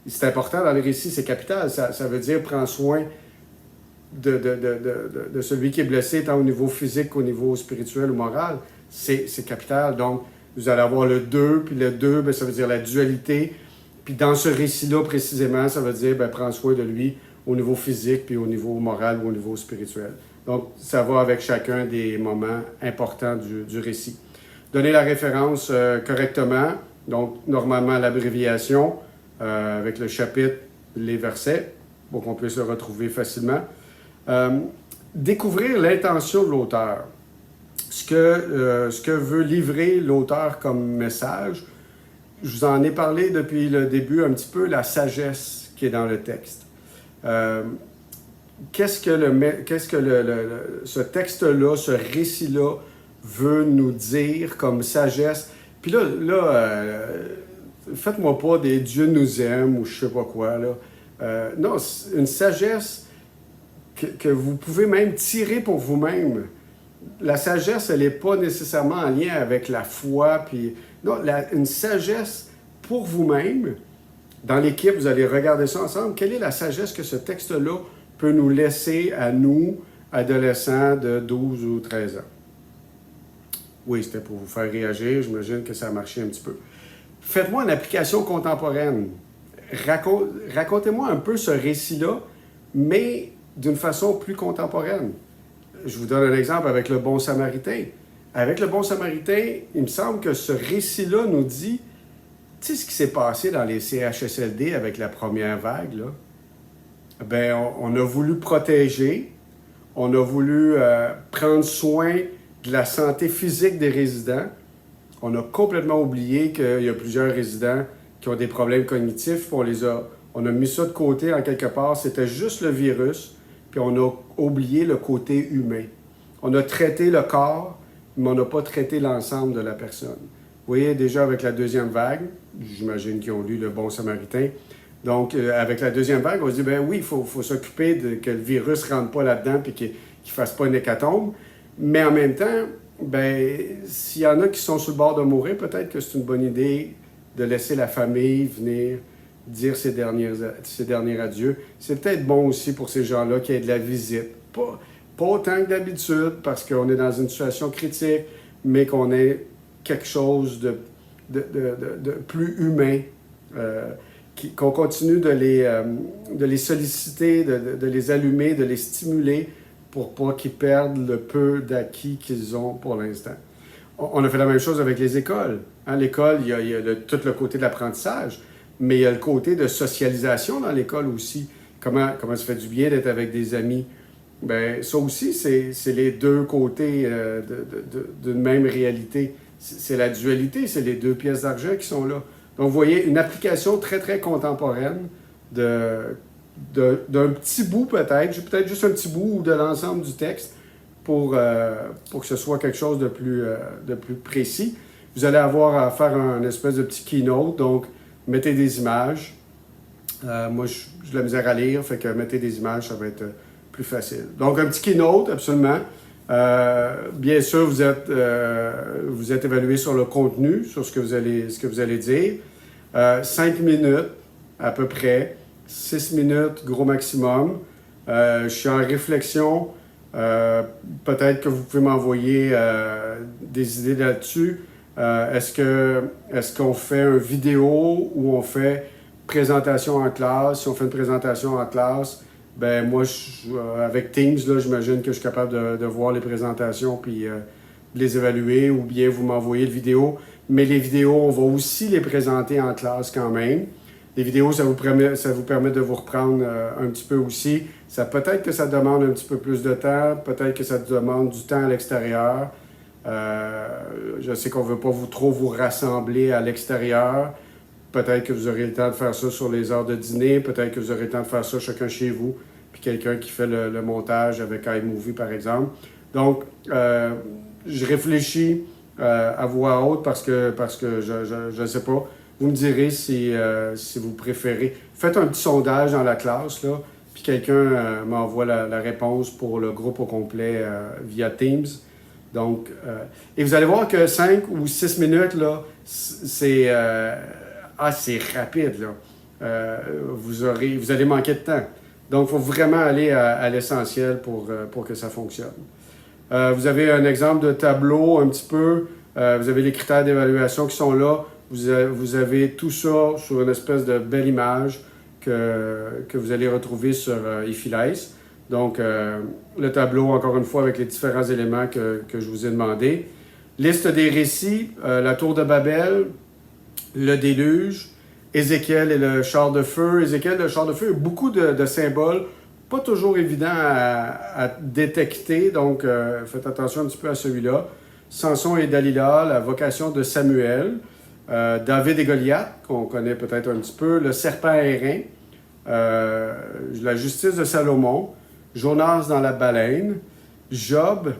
c'est important dans le récit, c'est capital. Ça veut dire prends soin de celui qui est blessé, tant au niveau physique qu'au niveau spirituel ou moral. C'est capital. Donc, vous allez avoir le 2, puis le 2, bien, ça veut dire la dualité. Puis dans ce récit-là, précisément, ça veut dire, bien, prends soin de lui au niveau physique, puis au niveau moral ou au niveau spirituel. Donc, ça va avec chacun des moments importants du récit. Donnez la référence correctement, donc normalement l'abréviation, avec le chapitre, les versets, pour qu'on puisse le retrouver facilement. Découvrir l'intention de l'auteur. Ce que veut livrer l'auteur comme message. Je vous en ai parlé depuis le début un petit peu, la sagesse qui est dans le texte. Qu'est-ce que ce texte-là, ce récit-là veut nous dire comme sagesse? Puis là, faites-moi pas des « Dieu nous aime » ou je sais pas quoi, là. Non, une sagesse que vous pouvez même tirer pour vous-même. La sagesse, elle n'est pas nécessairement en lien avec la foi, puis... Non, une sagesse pour vous-même. Dans l'équipe, vous allez regarder ça ensemble. Quelle est la sagesse que ce texte-là peut nous laisser à nous, adolescents de 12 ou 13 ans? Oui, c'était pour vous faire réagir. J'imagine que ça a marché un petit peu. faites-moi une application contemporaine. Racontez-moi un peu ce récit-là, mais d'une façon plus contemporaine. Je vous donne un exemple avec le Bon Samaritain. Avec le Bon Samaritain, il me semble que ce récit-là nous dit, tu sais ce qui s'est passé dans les CHSLD avec la première vague, là? Ben, on a voulu protéger, on a voulu prendre soin de la santé physique des résidents. On a complètement oublié qu'il y a plusieurs résidents qui ont des problèmes cognitifs. On a mis ça de côté en quelque part. C'était juste le virus, puis on a oublié le côté humain. On a traité le corps, mais on n'a pas traité l'ensemble de la personne. Vous voyez, déjà avec la deuxième vague, j'imagine qu'ils ont lu Le Bon Samaritain. Donc, avec la deuxième vague, on se dit, ben oui, il faut s'occuper que le virus ne rentre pas là-dedans et qu'il ne fasse pas une hécatombe. Mais en même temps, ben, s'il y en a qui sont sur le bord de mourir, peut-être que c'est une bonne idée de laisser la famille venir dire ses derniers adieux. C'est peut-être bon aussi pour ces gens-là qu'il y ait de la visite. Pas autant que d'habitude, parce qu'on est dans une situation critique, mais qu'on ait quelque chose de plus humain, qu'on continue de les solliciter, de les allumer, de les stimuler pour pas qu'ils perdent le peu d'acquis qu'ils ont pour l'instant. On a fait la même chose avec les écoles. Hein, l'école, il y a tout le côté de l'apprentissage, mais il y a le côté de socialisation dans l'école aussi. Comment ça fait du bien d'être avec des amis. Bien, ça aussi, c'est les deux côtés d'une même réalité. C'est la dualité, c'est les deux pièces d'argent qui sont là. Donc, vous voyez, une application très, très contemporaine d'un petit bout peut-être juste un petit bout ou de l'ensemble du texte pour que ce soit quelque chose de plus précis. Vous allez avoir à faire un espèce de petit keynote, donc mettez des images. Moi, j'ai de la misère à lire, fait que mettez des images, ça va être plus facile. Donc, un petit keynote, absolument. Bien sûr, vous êtes évalué sur le contenu, sur ce que vous allez dire. 5 minutes, à peu près. 6 minutes, gros maximum. Je suis en réflexion. Peut-être que vous pouvez m'envoyer des idées là-dessus. Est-ce qu'on fait une vidéo ou on fait présentation en classe? Si on fait une présentation en classe, ben moi, avec Teams, là, j'imagine que je suis capable de voir les présentations puis de les évaluer, ou bien vous m'envoyez le vidéo. Mais les vidéos, on va aussi les présenter en classe quand même. Les vidéos, ça vous permet de vous reprendre un petit peu aussi. Peut-être que ça demande un petit peu plus de temps, peut-être que ça demande du temps à l'extérieur. Je sais qu'on ne veut pas trop vous rassembler à l'extérieur. Peut-être que vous aurez le temps de faire ça sur les heures de dîner. Peut-être que vous aurez le temps de faire ça chacun chez vous. Puis quelqu'un qui fait le montage avec iMovie, par exemple. Donc, je réfléchis à voix haute parce que je ne sais pas. Vous me direz si vous préférez. Faites un petit sondage dans la classe, là, puis quelqu'un m'envoie la réponse pour le groupe au complet via Teams. Donc, et vous allez voir que 5 ou 6 minutes, là, c'est rapide, là. Vous allez manquer de temps. Donc, il faut vraiment aller à l'essentiel pour que ça fonctionne. Vous avez un exemple de tableau un petit peu. Vous avez les critères d'évaluation qui sont là. Vous avez tout ça sur une espèce de belle image que vous allez retrouver sur eFilize. Donc, le tableau, encore une fois, avec les différents éléments que je vous ai demandé. Liste des récits, la tour de Babel, le déluge, Ézéchiel et le char de feu. Ézéchiel, le char de feu, beaucoup de symboles, pas toujours évident à détecter, donc faites attention un petit peu à celui-là. Samson et Dalila, la vocation de Samuel, David et Goliath, qu'on connaît peut-être un petit peu, le serpent airain, la justice de Salomon, Jonas dans la baleine, Job,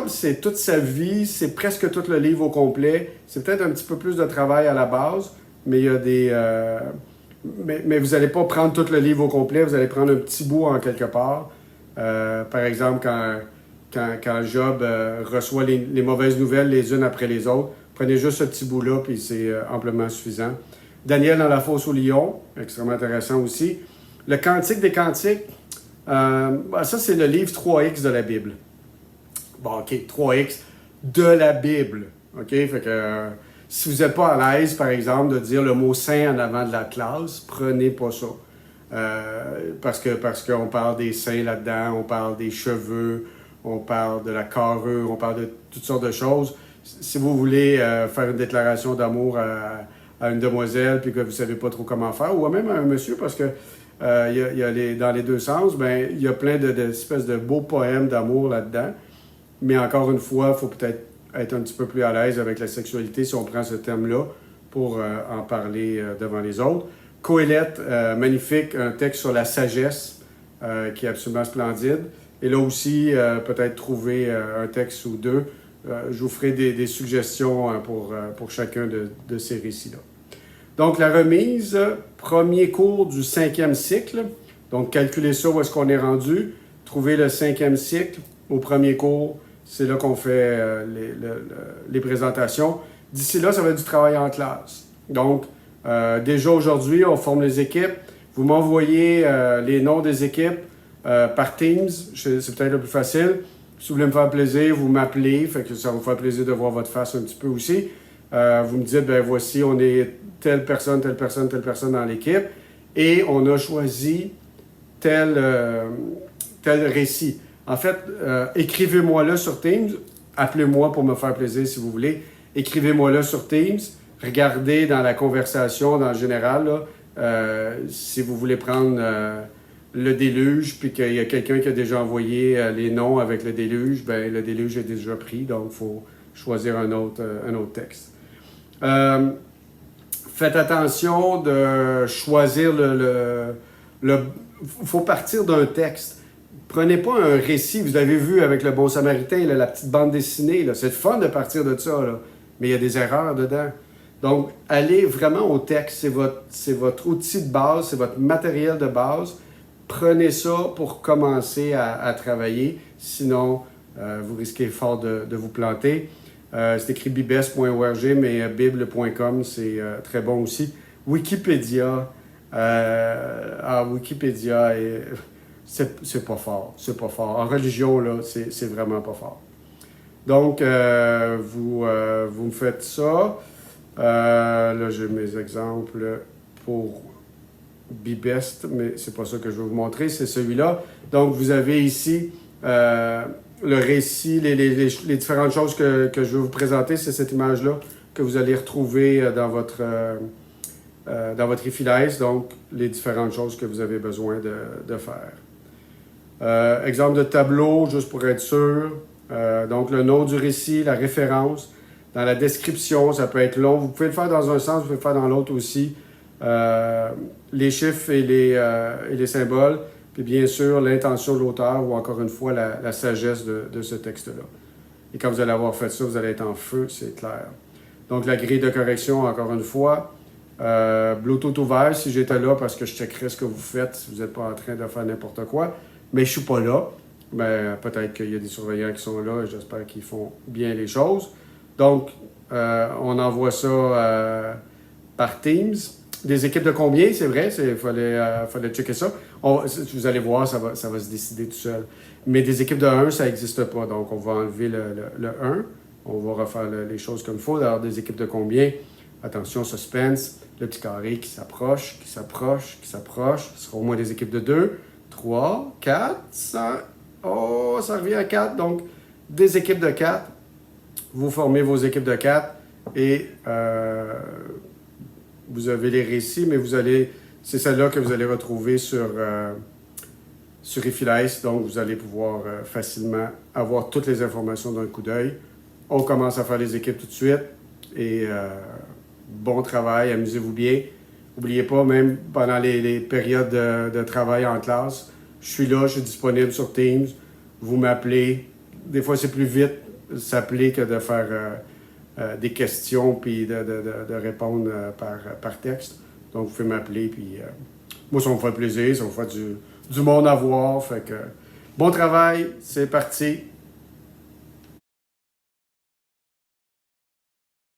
c'est toute sa vie, c'est presque tout le livre au complet. C'est peut-être un petit peu plus de travail à la base, mais il y a des... mais vous n'allez pas prendre tout le livre au complet, vous allez prendre un petit bout en quelque part. Par exemple, quand Job reçoit les mauvaises nouvelles les unes après les autres, prenez juste ce petit bout-là, puis c'est amplement suffisant. Daniel dans la fosse au lion, extrêmement intéressant aussi. Le Cantique des Cantiques, ça c'est le livre 3X de la Bible. Bon, OK, 3X de la Bible. OK, fait que Si vous n'êtes pas à l'aise, par exemple, de dire le mot « saint » en avant de la classe, prenez pas ça. Parce qu'on parle des seins là-dedans, on parle des cheveux, on parle de la carrure, on parle de toutes sortes de choses. Si vous voulez faire une déclaration d'amour à une demoiselle puis que vous ne savez pas trop comment faire, ou même à un monsieur, parce que dans les deux sens, ben, il y a plein d'espèces de beaux poèmes d'amour là-dedans. Mais encore une fois, il faut peut-être être un petit peu plus à l'aise avec la sexualité si on prend ce thème-là pour en parler devant les autres. Coëlette, magnifique, un texte sur la sagesse qui est absolument splendide. Et là aussi, peut-être trouver un texte ou deux. Je vous ferai des suggestions pour chacun de ces récits-là. Donc, la remise, premier cours du 5e cycle. Donc, calculez ça où est-ce qu'on est rendu. Trouvez le 5e cycle au premier cours. C'est là qu'on fait les présentations. D'ici là, ça va être du travail en classe. Donc, déjà aujourd'hui, on forme les équipes. Vous m'envoyez les noms des équipes par Teams. C'est peut-être le plus facile. Si vous voulez me faire plaisir, vous m'appelez. Fait que ça va vous faire plaisir de voir votre face un petit peu aussi. Vous me dites, ben voici, on est telle personne dans l'équipe. Et on a choisi tel récit. En fait, écrivez-moi-le sur Teams. Appelez-moi pour me faire plaisir si vous voulez. Écrivez-moi-le sur Teams. Regardez dans la conversation, dans le général, là, si vous voulez prendre le déluge, puis qu'il y a quelqu'un qui a déjà envoyé les noms avec le déluge, ben le déluge est déjà pris, donc il faut choisir un autre texte. Faites attention de choisir faut partir d'un texte. Prenez pas un récit, vous avez vu avec le Bon Samaritain, là, la petite bande dessinée, là, c'est le fun de partir de ça, là, mais il y a des erreurs dedans. Donc, allez vraiment au texte, c'est votre outil de base, c'est votre matériel de base. Prenez ça pour commencer à travailler, sinon vous risquez fort de vous planter. C'est écrit bibes.org, mais bible.com, c'est très bon aussi. Wikipédia, Wikipédia, c'est pas fort, En religion, là, c'est vraiment pas fort. Donc, vous me faites ça. Là, j'ai mes exemples pour Bibest, mais c'est pas ça que je vais vous montrer, c'est celui-là. Donc, vous avez ici le récit, les différentes choses que je vais vous présenter, c'est cette image-là que vous allez retrouver dans votre effilaise, donc les différentes choses que vous avez besoin de faire. Exemple de tableau, juste pour être sûr. Donc, le nom du récit, la référence. Dans la description, ça peut être long. Vous pouvez le faire dans un sens, vous pouvez le faire dans l'autre aussi. Les chiffres et les symboles. Puis bien sûr, l'intention de l'auteur ou encore une fois, la sagesse de ce texte-là. Et quand vous allez avoir fait ça, vous allez être en feu, c'est clair. Donc, la grille de correction, encore une fois. Bluetooth ouvert, si j'étais là, parce que je checkerais ce que vous faites si vous n'êtes pas en train de faire n'importe quoi. Mais je ne suis pas là. Ben, peut-être qu'il y a des surveillants qui sont là et j'espère qu'ils font bien les choses. Donc, on envoie ça par Teams. Des équipes de combien, c'est vrai, il fallait checker ça. Vous allez voir, ça va se décider tout seul. Mais des équipes de 1, ça n'existe pas. Donc, on va enlever le 1. On va refaire les choses comme il faut. Alors, des équipes de combien? Attention, suspense. Le petit carré qui s'approche. Ce sera au moins des équipes de 2, 3, 4, 5. Oh, ça revient à 4. Donc, des équipes de 4. Vous formez vos équipes de 4 et vous avez les récits, mais c'est celle-là que vous allez retrouver sur Effilace. Donc, vous allez pouvoir facilement avoir toutes les informations d'un coup d'œil. On commence à faire les équipes tout de suite et bon travail, amusez-vous bien. N'oubliez pas, même pendant les périodes de travail en classe, je suis là, je suis disponible sur Teams. Vous m'appelez. Des fois, c'est plus vite s'appeler que de faire des questions puis de répondre par texte. Donc, vous pouvez m'appeler puis moi, ça me fait plaisir, ça me fait du monde à voir. Fait que bon travail, c'est parti.